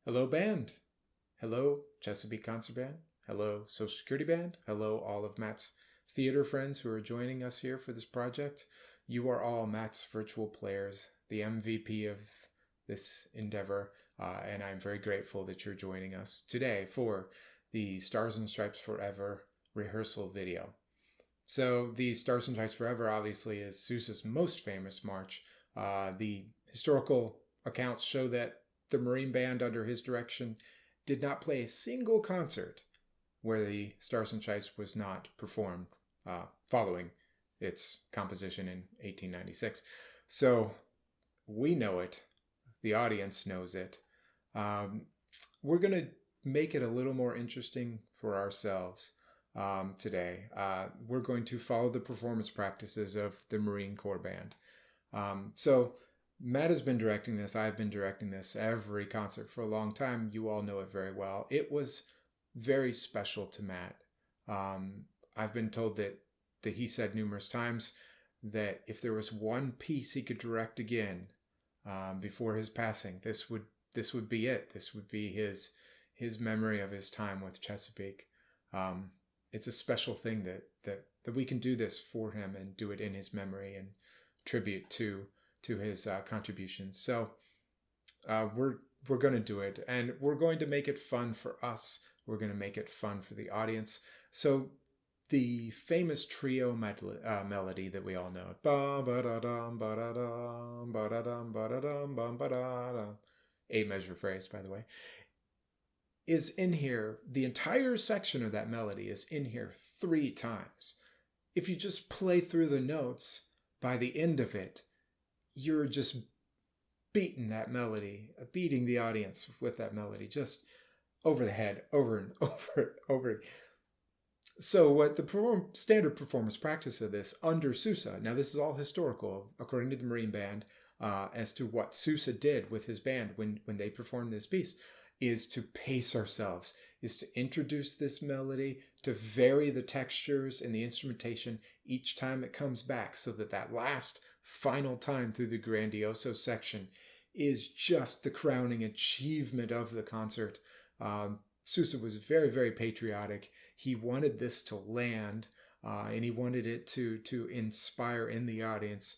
Hello, band. Hello, Chesapeake Concert Band. Hello, Social Security Band. Hello, all of Matt's theater friends who are joining us here for this project. You are all Matt's virtual players, the MVP of this endeavor, and I'm very grateful that you're joining us today for the Stars and Stripes Forever rehearsal video. So, the Stars and Stripes Forever obviously is Sousa's most famous march. The historical accounts show that the Marine Band, under his direction, did not play a single concert where the Stars and Stripes was not performed following its composition in 1896. So we know it. The audience knows it. We're going to make it a little more interesting for ourselves today. We're going to follow the performance practices of the Marine Corps Band. So Matt has been directing this. I've been directing this every concert for a long time. You all know it very well. It was very special to Matt. I've been told that he said numerous times that if there was one piece he could direct again before his passing, this would be it. This would be his memory of his time with Chesapeake. It's a special thing that we can do this for him and do it in his memory and tribute to his contributions. So we're going to do it, and we're going to make it fun for us. We're going to make it fun for the audience. So the famous trio melody that we all know, eight measure phrase, by the way, is in here. The entire section of that melody is in here 3 times. If you just play through the notes, by the end of it, you're just beating that melody, beating the audience with that melody, just over the head, over and over. So what the standard performance practice of this under Sousa, now this is all historical, according to the Marine Band, as to what Sousa did with his band when they performed this piece, is to pace ourselves, is to introduce this melody, to vary the textures and the instrumentation each time it comes back, so that last final time through the Grandioso section is just the crowning achievement of the concert. Sousa was very, very patriotic. He wanted this to land, and he wanted it to inspire in the audience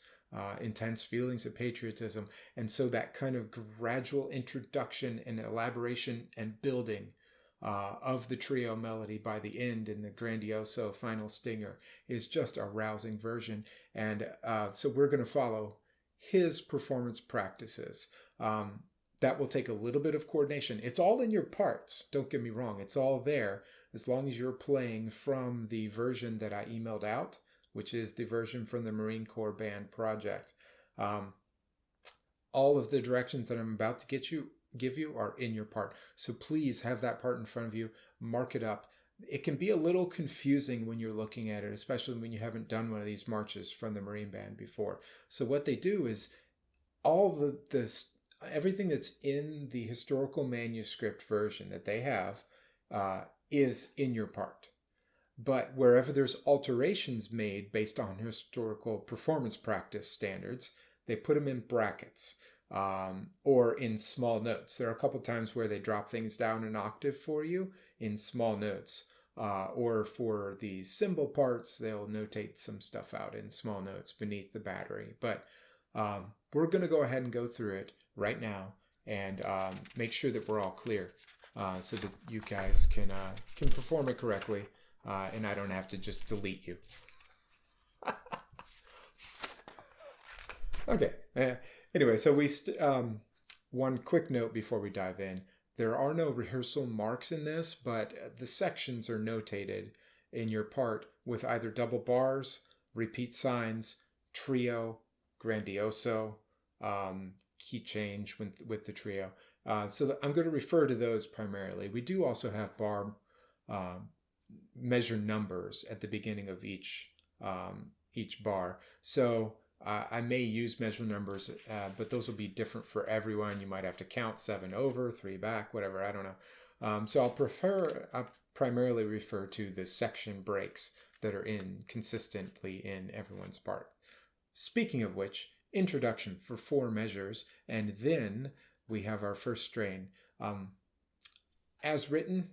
intense feelings of patriotism. And so that kind of gradual introduction and elaboration and building of the trio melody by the end in the Grandioso final stinger is just a rousing version. And so we're going to follow his performance practices. That will take a little bit of coordination. It's all in your parts. Don't get me wrong. It's all there as long as you're playing from the version that I emailed out, which is the version from the Marine Corps Band project. All of the directions that I'm about to give you are in your part. So please have that part in front of you. Mark it up. It can be a little confusing when you're looking at it, especially when you haven't done one of these marches from the Marine Band before. So what they do is all everything that's in the historical manuscript version that they have is in your part. But wherever there's alterations made based on historical performance practice standards, they put them in brackets or in small notes. There are a couple times where they drop things down an octave for you in small notes. Or for the cymbal parts, they'll notate some stuff out in small notes beneath the battery. But we're going to go ahead and go through it right now and make sure that we're all clear so that you guys can perform it correctly. And I don't have to just delete you. Okay. Anyway, so one quick note before we dive in. There are no rehearsal marks in this, but the sections are notated in your part with either double bars, repeat signs, trio, grandioso, key change with the trio. So I'm going to refer to those primarily. We do also have bar measure numbers at the beginning of each bar. So I may use measure numbers, but those will be different for everyone. You might have to count 7 over, 3 back, whatever. I don't know. So I'll primarily refer to the section breaks that are consistently in everyone's part. Speaking of which, introduction for 4 measures, and then we have our first strain. as written,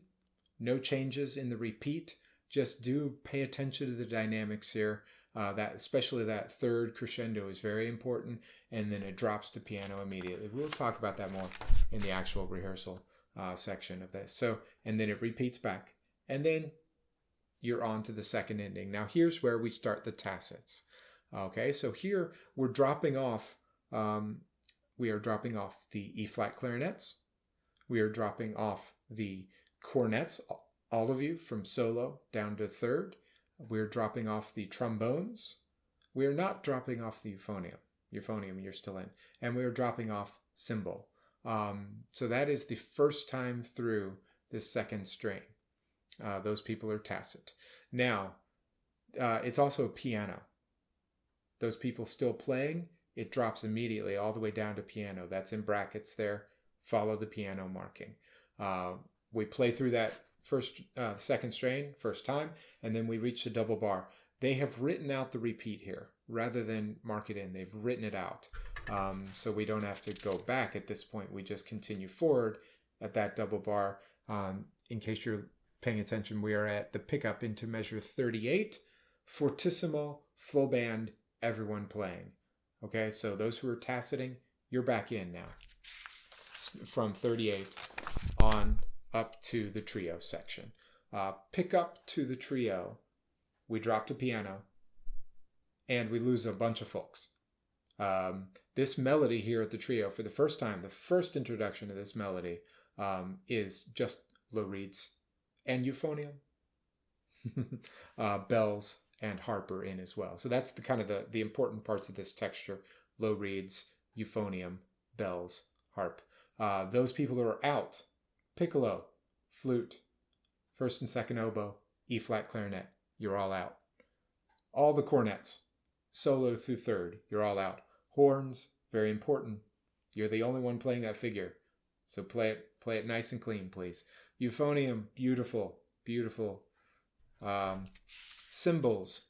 no changes in the repeat. Just do pay attention to the dynamics here. That especially that third crescendo is very important, and then it drops to piano immediately. We'll talk about that more in the actual rehearsal section of this. So, and then it repeats back, and then you're on to the second ending. Now here's where we start the tacits. Okay, so here we're dropping off. We are dropping off the E flat clarinets. We are dropping off the cornets, all of you from solo down to third. We're dropping off the trombones. We're not dropping off the euphonium. Euphonium, you're still in. And we're dropping off cymbal. So that is the first time through this second strain. Those people are tacit. Now, it's also a piano. Those people still playing, it drops immediately all the way down to piano. That's in brackets there. Follow the piano marking. We play through that second strain, first time, and then we reach the double bar. They have written out the repeat here rather than mark it in. They've written it out. So we don't have to go back at this point. We just continue forward at that double bar. In case you're paying attention, we are at the pickup into measure 38, fortissimo, full band, everyone playing. Okay, so those who are taciting, you're back in now. From 38 on up to the trio section. Pick up to the trio, we drop to piano, and we lose a bunch of folks. This melody here at the trio, for the first time, the first introduction of this melody is just low reeds and euphonium. Bells and harp are in as well. So that's the kind of the important parts of this texture. Low reeds, euphonium, bells, harp. Those people are out. Piccolo, flute, first and second oboe, E flat clarinet, you're all out. All the cornets, solo through third, you're all out. Horns, very important. You're the only one playing that figure. So play it nice and clean, please. Euphonium, beautiful, beautiful. Cymbals,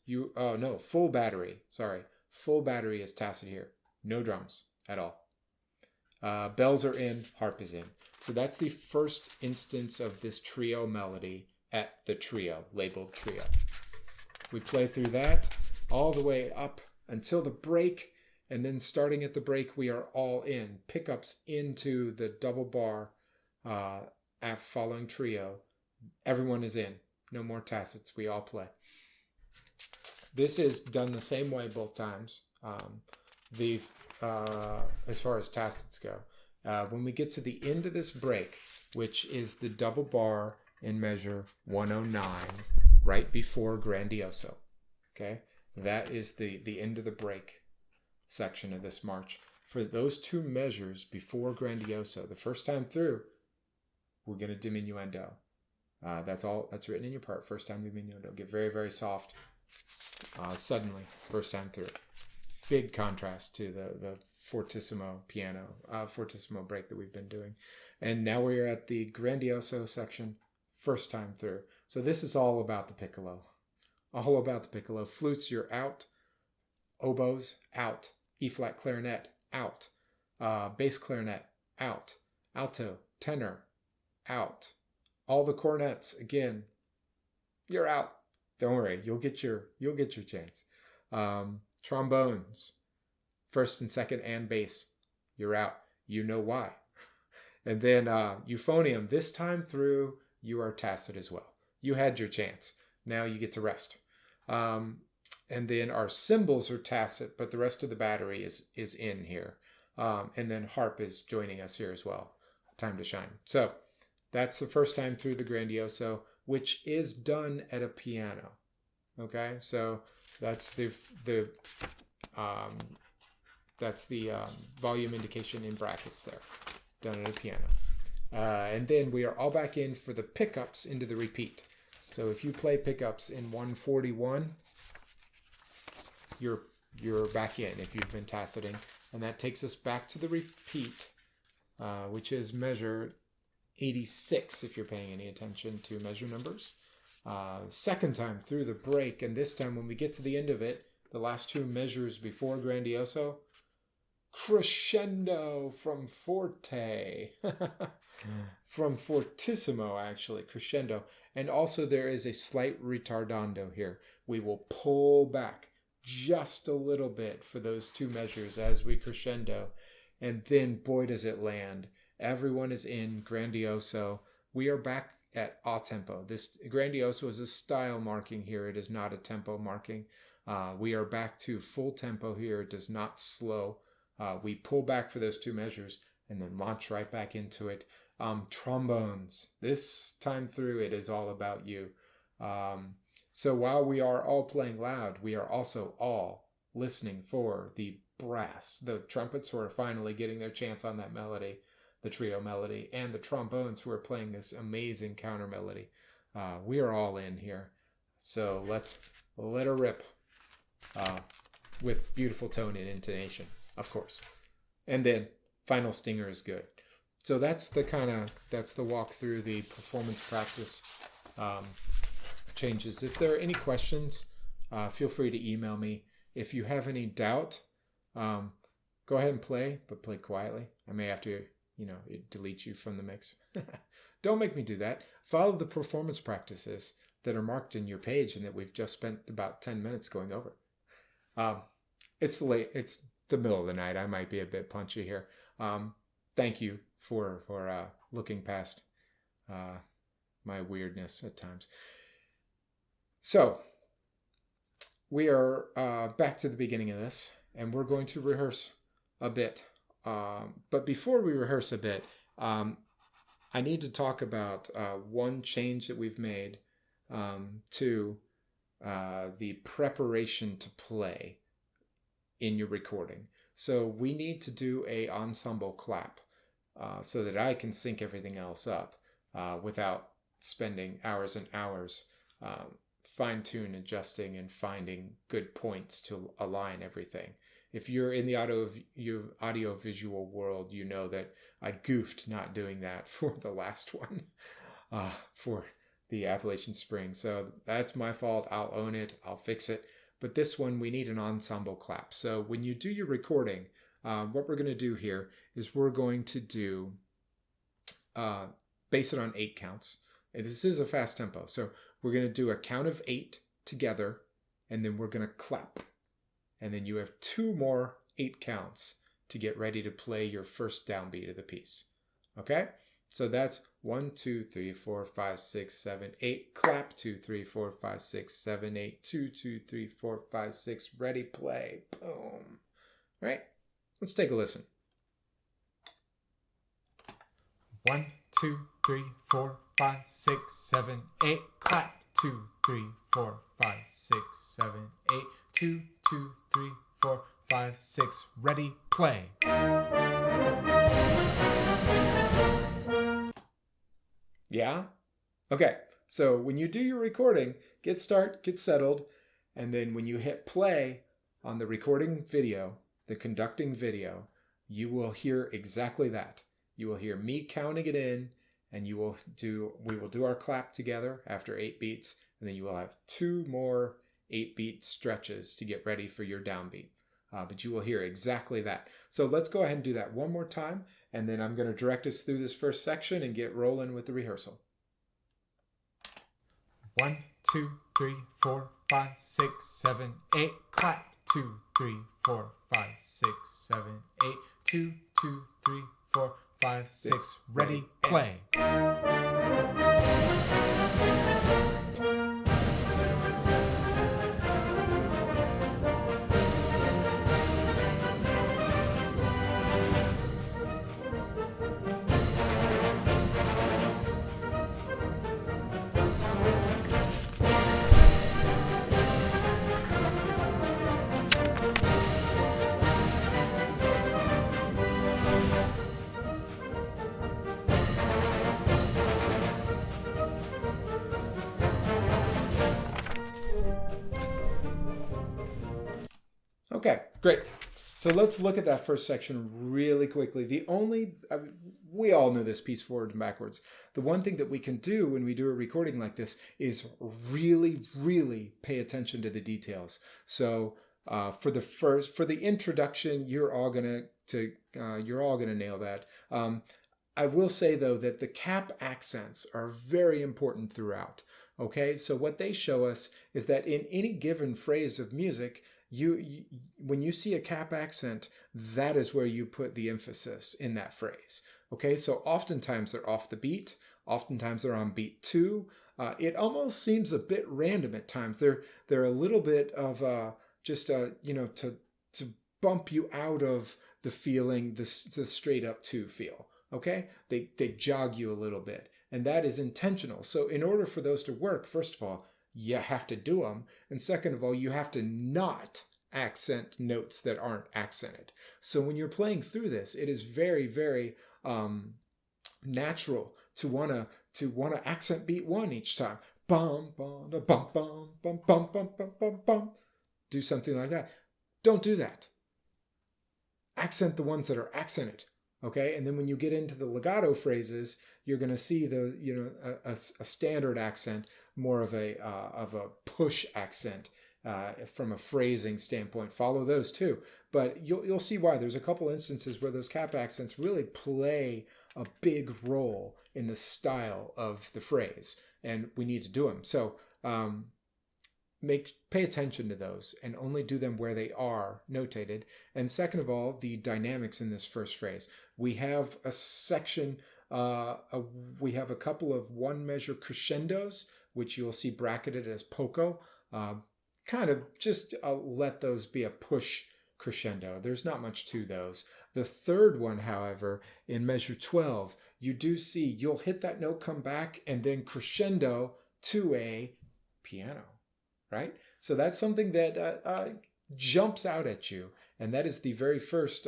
full battery. Sorry, full battery is tacit here. No drums at all. Bells are in, harp is in. So that's the first instance of this trio melody at the trio, labeled trio. We play through that all the way up until the break, and then starting at the break, we are all in. Pickups into the double bar following trio. Everyone is in. No more tacits. We all play. This is done the same way both times. As far as tacits go. When we get to the end of this break, which is the double bar in measure 109, right before Grandioso. Okay? That is the end of the break section of this march. For those two measures before Grandioso, the first time through, we're going to diminuendo. That's all that's written in your part. First time diminuendo. Get very, very soft suddenly, first time through. Big contrast to the fortissimo piano, fortissimo break that we've been doing. And now we're at the Grandioso section, first time through. So this is all about the piccolo. All about the piccolo. Flutes, you're out. Oboes, out. E-flat clarinet, out. Bass clarinet, out. Alto, tenor, out. All the cornets, again, you're out. Don't worry, you'll get your chance. Trombones, first and second and bass, you're out. You know why. And then euphonium, this time through, you are tacit as well. You had your chance. Now you get to rest. And then our cymbals are tacit, but the rest of the battery is in here. And then harp is joining us here as well. Time to shine. So that's the first time through the Grandioso, which is done at a piano. Okay, so that's the volume indication in brackets there, done at a piano. And then we are all back in for the pickups into the repeat. So if you play pickups in 141, you're back in if you've been taciting, and that takes us back to the repeat, which is measure 86 if you're paying any attention to measure numbers. Second time through the break, and this time when we get to the end of it, the last two measures before Grandioso, crescendo from forte, from fortissimo, actually, crescendo. And also there is a slight ritardando here. We will pull back just a little bit for those two measures as we crescendo. And then, boy, does it land. Everyone is in Grandioso. We are back at a tempo. This Grandioso is a style marking here. It is not a tempo marking. We are back to full tempo here. It does not slow. We pull back for those two measures and then launch right back into it. Trombones. This time through, it is all about you. So while we are all playing loud, we are also all listening for the brass. The trumpets who are finally getting their chance on that melody, the trio melody, and the trombones who are playing this amazing counter melody. We are all in here. So let's let her rip with beautiful tone and intonation, of course. And then final stinger is good. So that's the walk through the performance practice changes. If there are any questions, feel free to email me. If you have any doubt, go ahead and play, but play quietly. I may have to, delete you from the mix. Don't make me do that. Follow the performance practices that are marked in your page and that we've just spent about 10 minutes going over. It's the middle of the night. I might be a bit punchy here. Thank you for looking past my weirdness at times. So we are back to the beginning of this, and we're going to rehearse a bit. But before we rehearse a bit, I need to talk about one change that we've made to the preparation to play in your recording. So we need to do a ensemble clap so that I can sync everything else up without spending hours and hours fine-tune adjusting and finding good points to align everything. If you're in the audio-visual world, you know that I goofed not doing that for the last one, for the Appalachian Spring. So that's my fault. I'll own it. I'll fix it. But this one, we need an ensemble clap. So when you do your recording, what we're going to do here is we're going to do, base it on 8 counts. And this is a fast tempo. So we're going to do a count of 8 together, and then we're going to clap. And then you have 2 more 8 counts to get ready to play your first downbeat of the piece. Okay? So that's 1, 2, 3, 4, 5, 6, 7, 8. Clap. 2, 3, 4, 5, 6, 7, 8. 2, 2, 3, 4, 5, 6. Ready, play. Boom. All right? Let's take a listen. 1, 2, 3, 4, 5, 6, 7, 8. Clap. 2, 3, 4, 5, 6, 7, 8. 2, 2, 3, 4, 5, 6. Ready, play. Yeah? Okay. So when you do your recording, get settled, and then when you hit play on the recording video, the conducting video, you will hear exactly that. You will hear me counting it in, and we will do our clap together after 8 beats, and then you will have 2 more 8-beat stretches to get ready for your downbeat. But you will hear exactly that. So let's go ahead and do that one more time, and then I'm going to direct us through this first section and get rolling with the rehearsal. 1, 2, 3, 4, 5, 6, 7, 8. Clap. 2, 3, 4, 5, 6, 7, 8. 2, 2, 3, 4, 5, 6. Ready, play. Okay, great. So let's look at that first section really quickly. We all know this piece forward and backwards. The one thing that we can do when we do a recording like this is really, really pay attention to the details. So for the introduction, you're all going to you're all going to nail that. I will say, though, that the cap accents are very important throughout. Okay, so what they show us is that in any given phrase of music, when you see a cap accent, that is where you put the emphasis in that phrase. Okay, so oftentimes they're off the beat, oftentimes they're on beat 2. It almost seems a bit random at times. They're a little bit of to bump you out of the feeling, the straight up 2 feel. Okay, they jog you a little bit, and that is intentional. So in order for those to work, first of all, you have to do them, and second of all, you have to not accent notes that aren't accented. So when you're playing through this, it is very, very natural to wanna accent beat 1 each time. Bum bum da bum bum bum bum bum bum bum bum. Do something like that. Don't do that. Accent the ones that are accented. Okay, and then when you get into the legato phrases, you're going to see a standard accent, more of a push accent from a phrasing standpoint. Follow those too, but you'll see why. There's a couple instances where those cap accents really play a big role in the style of the phrase, and we need to do them. So pay attention to those and only do them where they are notated. And second of all, the dynamics in this first phrase. We have a section, we have a couple of 1 measure crescendos, which you'll see bracketed as poco. Kind of just let those be a push crescendo. There's not much to those. The third one, however, in measure 12, you do see you'll hit that note, come back, and then crescendo to a piano. Right? So that's something that jumps out at you. And that is the very first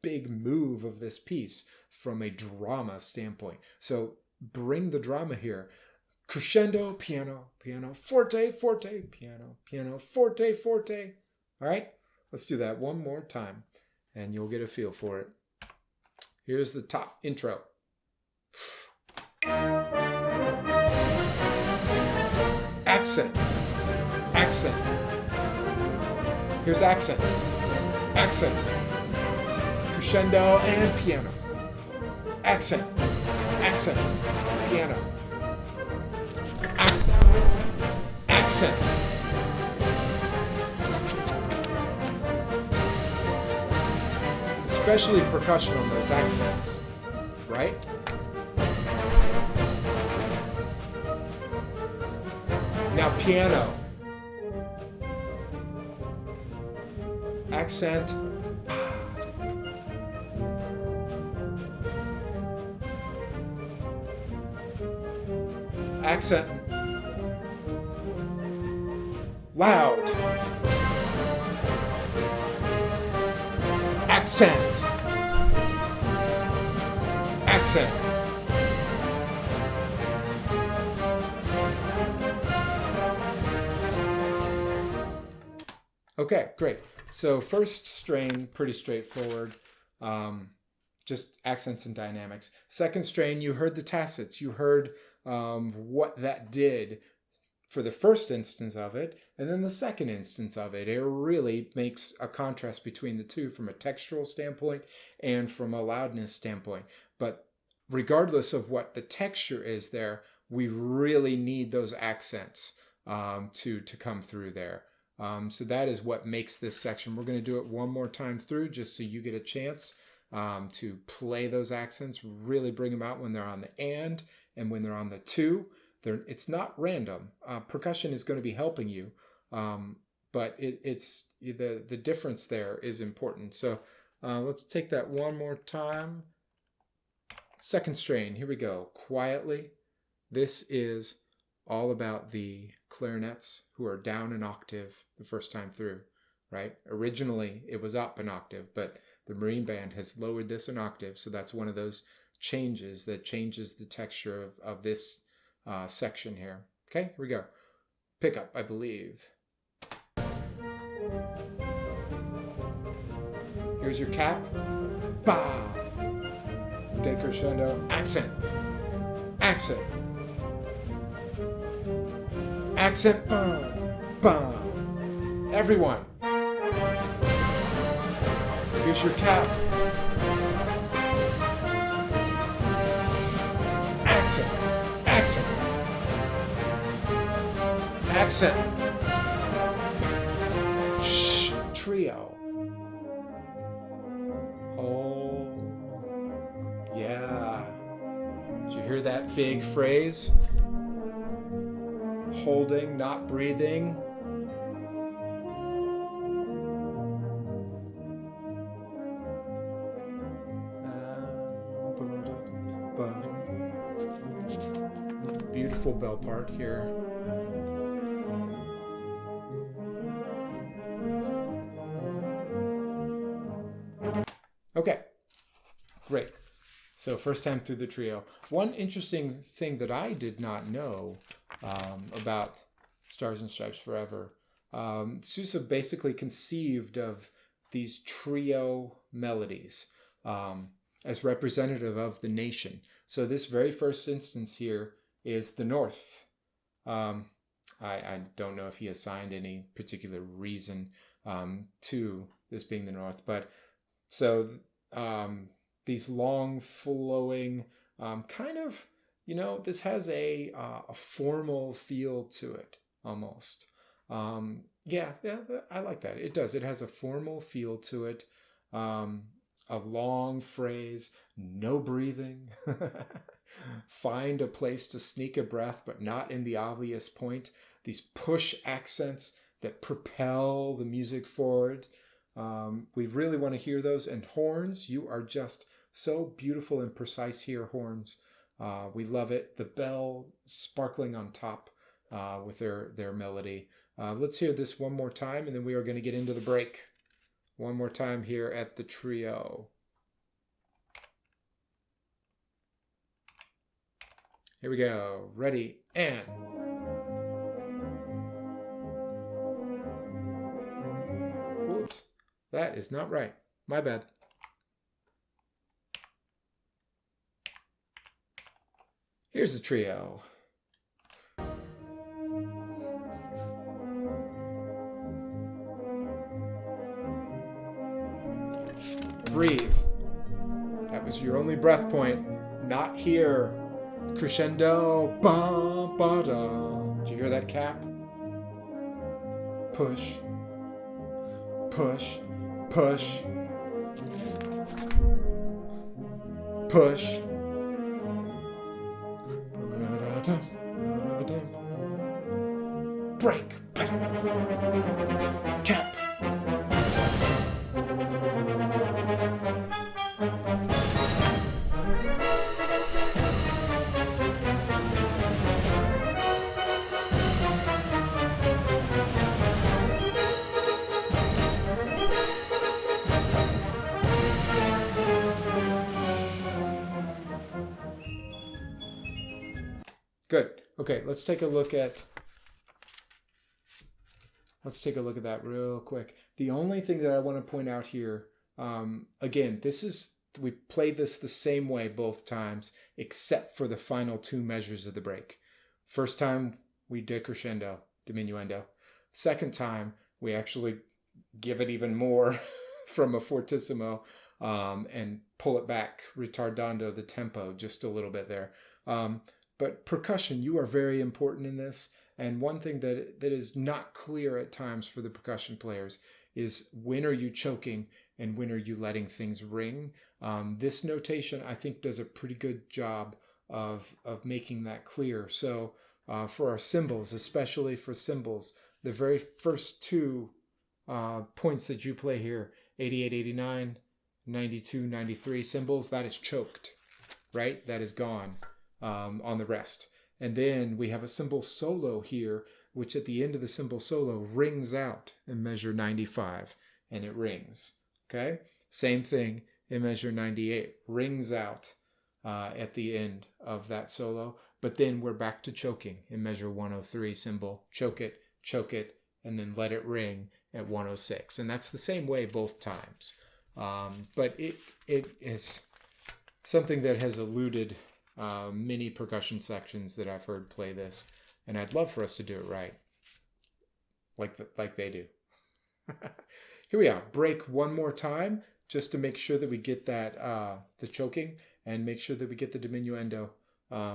big move of this piece from a drama standpoint. So bring the drama here. Crescendo, piano, piano, forte, forte, piano, piano, forte, forte. All right? Let's do that one more time and you'll get a feel for it. Here's the top intro. Accent. Accent. Here's accent. Accent. Crescendo and piano. Accent. Accent. Piano. Accent. Accent. Especially percussion on those accents, right? Now piano. Accent. Accent. Loud. Accent. Accent. Okay, great. So first strain, pretty straightforward, just accents and dynamics. Second strain, you heard the tacits. You heard what that did for the first instance of it, and then the second instance of it. It really makes a contrast between the two from a textural standpoint and from a loudness standpoint. But regardless of what the texture is there, we really need those accents to come through there. So that is what makes this section. We're going to do it one more time through just so you get a chance to play those accents, really bring them out when they're on the and when they're on the to. It's not random. Percussion is going to be helping you, but it's the difference there is important. So let's take that one more time. Second strain, here we go. Quietly. This is all about the clarinets who are down an octave the first time through, right? Originally, it was up an octave, but the Marine Band has lowered this an octave, so that's one of those changes that changes the texture of this section here. Okay, here we go. Pickup, I believe. Here's your cap. Ba. Decrescendo. Accent. Accent. Accent. Ba. Ba. Everyone. Here's your cap. accent, accent, accent. Shh, trio. Oh, yeah. Did you hear that big phrase? Holding, not breathing. Beautiful bell part here. Okay, great. So first time through the trio. One interesting thing that I did not know about Stars and Stripes Forever, Sousa basically conceived of these trio melodies as representative of the nation. So this very first instance here is the North. I don't know if he assigned any particular reason to this being the North, but so these long flowing kind of, this has a formal feel to it almost. Yeah, I like that. It does. It has a formal feel to it. A long phrase, no breathing. Find a place to sneak a breath, but not in the obvious point. These push accents that propel the music forward. We really want to hear those. And horns, you are just so beautiful and precise here, horns. We love it. The bell sparkling on top with their melody. Let's hear this one more time, and then we are going to get into the break. One more time here at the trio. Here we go. Ready, and... Whoops. That is not right. My bad. Here's the trio. Breathe. That was your only breath point. Not here. Crescendo. Ba, ba, da. Did you hear that cap? Push. Push. Push. Push. Break. Cap. Good. Okay, let's take a look at that real quick. The only thing that I want to point out here, again, we played this the same way both times, except for the final two measures of the break. First time we decrescendo, diminuendo. Second time we actually give it even more from a fortissimo and pull it back, retardando the tempo just a little bit there. But percussion, you are very important in this. And one thing that is not clear at times for the percussion players is when are you choking and when are you letting things ring. This notation, I think, does a pretty good job of making that clear. So for our cymbals, especially for cymbals, the very first two points that you play here, 88, 89, 92, 93 cymbals, that is choked, right? That is gone. On the rest. And then we have a cymbal solo here, which at the end of the cymbal solo rings out in measure 95, and it rings. Okay? Same thing in measure 98, rings out at the end of that solo, but then we're back to choking in measure 103 cymbal, choke it, and then let it ring at 106. And that's the same way both times. But it is something that has eluded many percussion sections that I've heard play this, and I'd love for us to do it right, like they do. Here we are. Break one more time, just to make sure that we get that the choking, and make sure that we get the diminuendo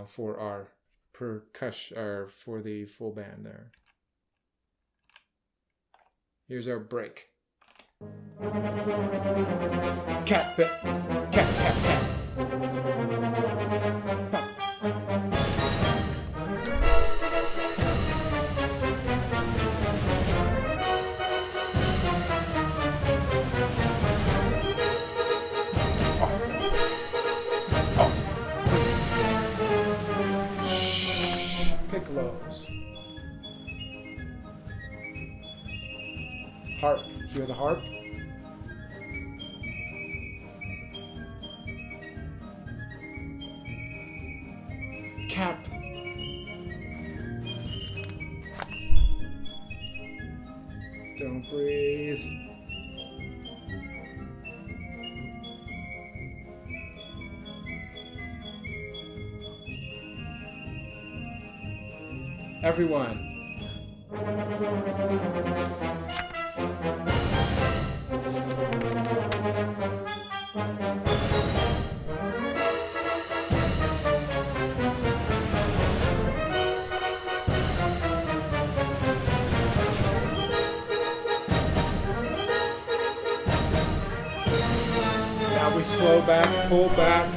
for our percussion, or for the full band there. Here's our break. Cat, cat, cat, cat. Piccolos. Harp. Hear the harp? Cap. Don't breathe. Everyone. Now we slow back, pull back.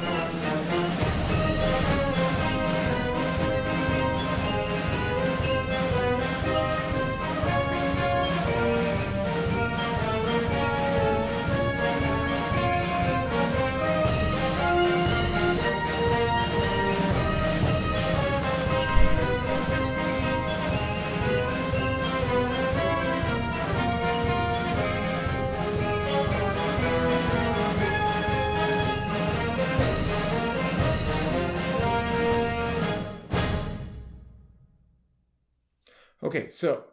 Okay, so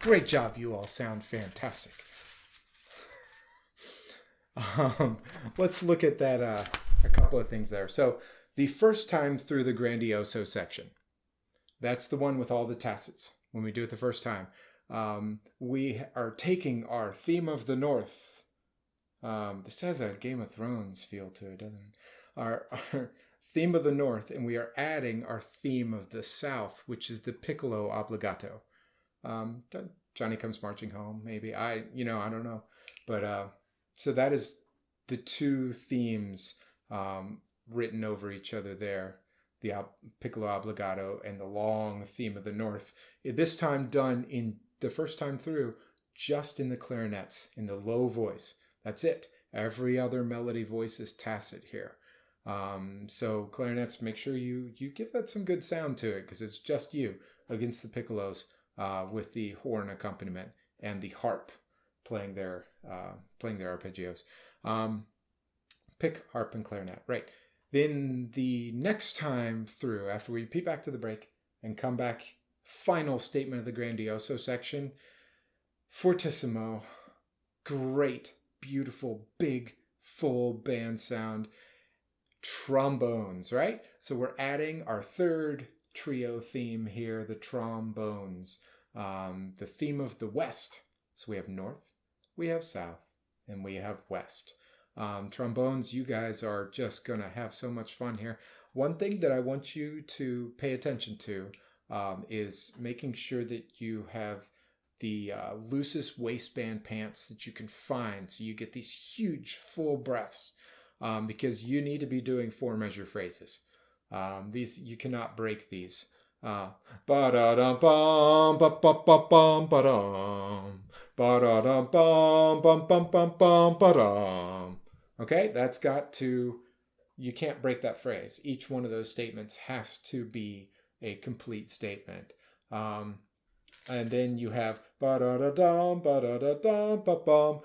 great job. You all sound fantastic. Let's look at that, a couple of things there. So the first time through the Grandioso section, that's the one with all the tacits. When we do it the first time, we are taking our theme of the North. This has a Game of Thrones feel to it, doesn't it? Our theme of the North, and we are adding our theme of the South, which is the piccolo obbligato. Johnny Comes Marching Home, maybe. I don't know. But so that is the two themes written over each other there. The piccolo obbligato and the long theme of the North. This time done in the first time through, just in the clarinets, in the low voice. That's it. Every other melody voice is tacit here. So clarinets, make sure you give that some good sound to it, because it's just you against the piccolos with the horn accompaniment and the harp playing their arpeggios. Pick, harp, and clarinet. Right. Then the next time through, after we repeat back to the break and come back, final statement of the Grandioso section, fortissimo, great, beautiful, big, full band sound. Trombones, right? So we're adding our third trio theme here, the trombones. The theme of the West. So we have North, we have South, and we have West. Trombones, you guys are just going to have so much fun here. One thing that I want you to pay attention to is making sure that you have the loosest waistband pants that you can find, so you get these huge full breaths. Because you need to be doing 4-measure phrases. These, you cannot break these. Ba-da-dum-bum, ba-ba-ba-bum, ba-dum. Ba-da-dum-bum, bum-bum-bum-bum, ba-dum. Okay, that's got to, you can't break that phrase. Each one of those statements has to be a complete statement. And then you have ba-da-da-dum, ba-da-da-dum, ba-bum.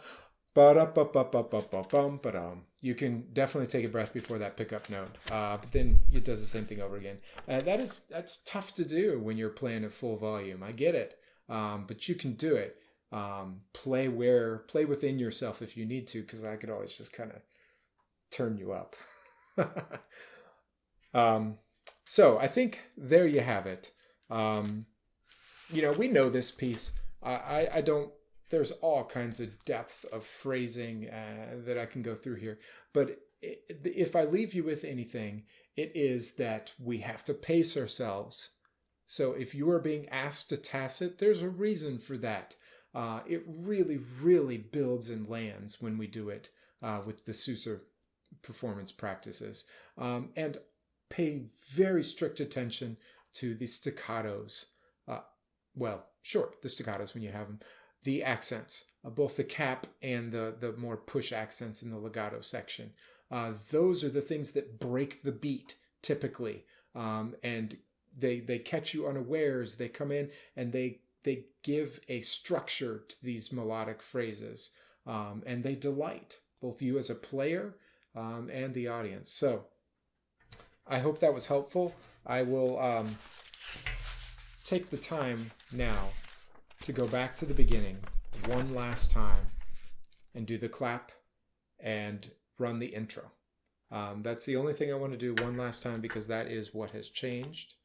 Ba-da-ba-ba-ba-ba-bum-ba-dum. You can definitely take a breath before that pickup note, but then it does the same thing over again. That's tough to do when you're playing at full volume. I get it, but you can do it. Play within yourself if you need to, because I could always just kind of turn you up. So I think there you have it. We know this piece. I don't. There's all kinds of depth of phrasing that I can go through here. But if I leave you with anything, it is that we have to pace ourselves. So if you are being asked to tacit, there's a reason for that. It really, really builds and lands when we do it with the Sousa performance practices. And pay very strict attention to the staccatos. Well, sure, the staccatos when you have them. The accents, both the cap and the more push accents in the legato section. Those are the things that break the beat typically. And they catch you unawares. They come in and they give a structure to these melodic phrases. And they delight both you as a player and the audience. So I hope that was helpful. I will take the time now to go back to the beginning one last time and do the clap and run the intro. That's the only thing I want to do one last time because that is what has changed.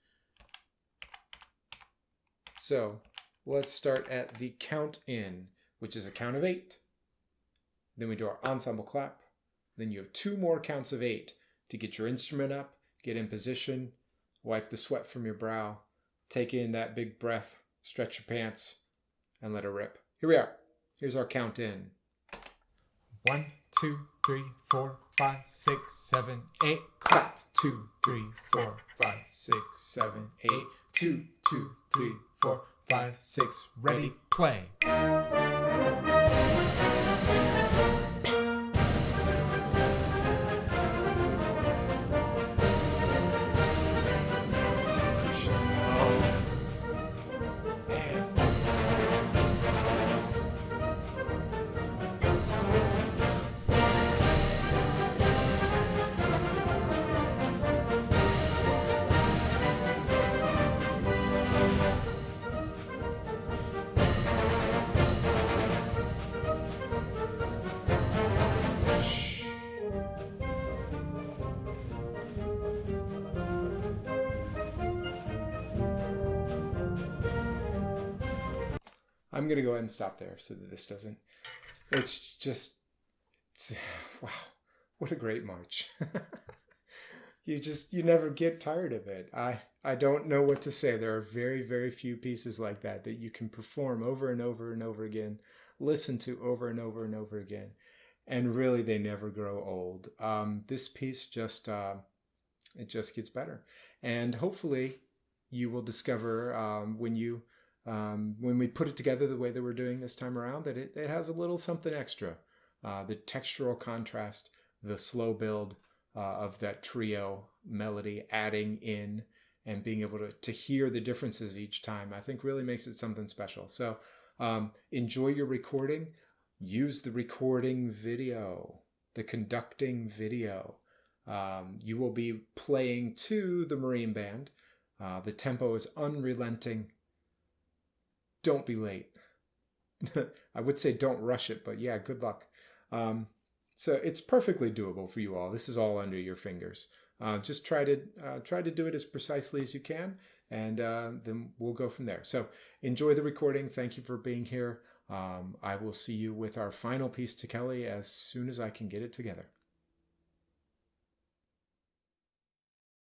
So let's start at the count in, which is a count of 8. Then we do our ensemble clap. Then you have 2 more counts of 8 to get your instrument up, get in position, wipe the sweat from your brow, take in that big breath, stretch your pants, and let it rip. Here we are. Here's our count in. 1, 2, 3, 4, 5, 6, 7, 8. Clap. 2, 3, 4, 5, 6, 7, 8. 2, 2, 3, 4, 5, 6. Ready, play. I'm going to go ahead and stop there so that this doesn't... wow, what a great march. You never get tired of it. I don't know what to say. There are very, very few pieces like that you can perform over and over and over again, listen to over and over and over again. And really, they never grow old. This piece it just gets better. And hopefully you will discover when we put it together the way that we're doing this time around, that it has a little something extra. The textural contrast, the slow build of that trio melody adding in and being able to hear the differences each time, I think really makes it something special. So enjoy your recording. Use the recording video, the conducting video. You will be playing to the Marine Band. The tempo is unrelenting. Don't be late. I would say don't rush it, but yeah, good luck. So it's perfectly doable for you all. This is all under your fingers. Just try to do it as precisely as you can, and then we'll go from there. So enjoy the recording. Thank you for being here. I will see you with our final piece to Kelly as soon as I can get it together.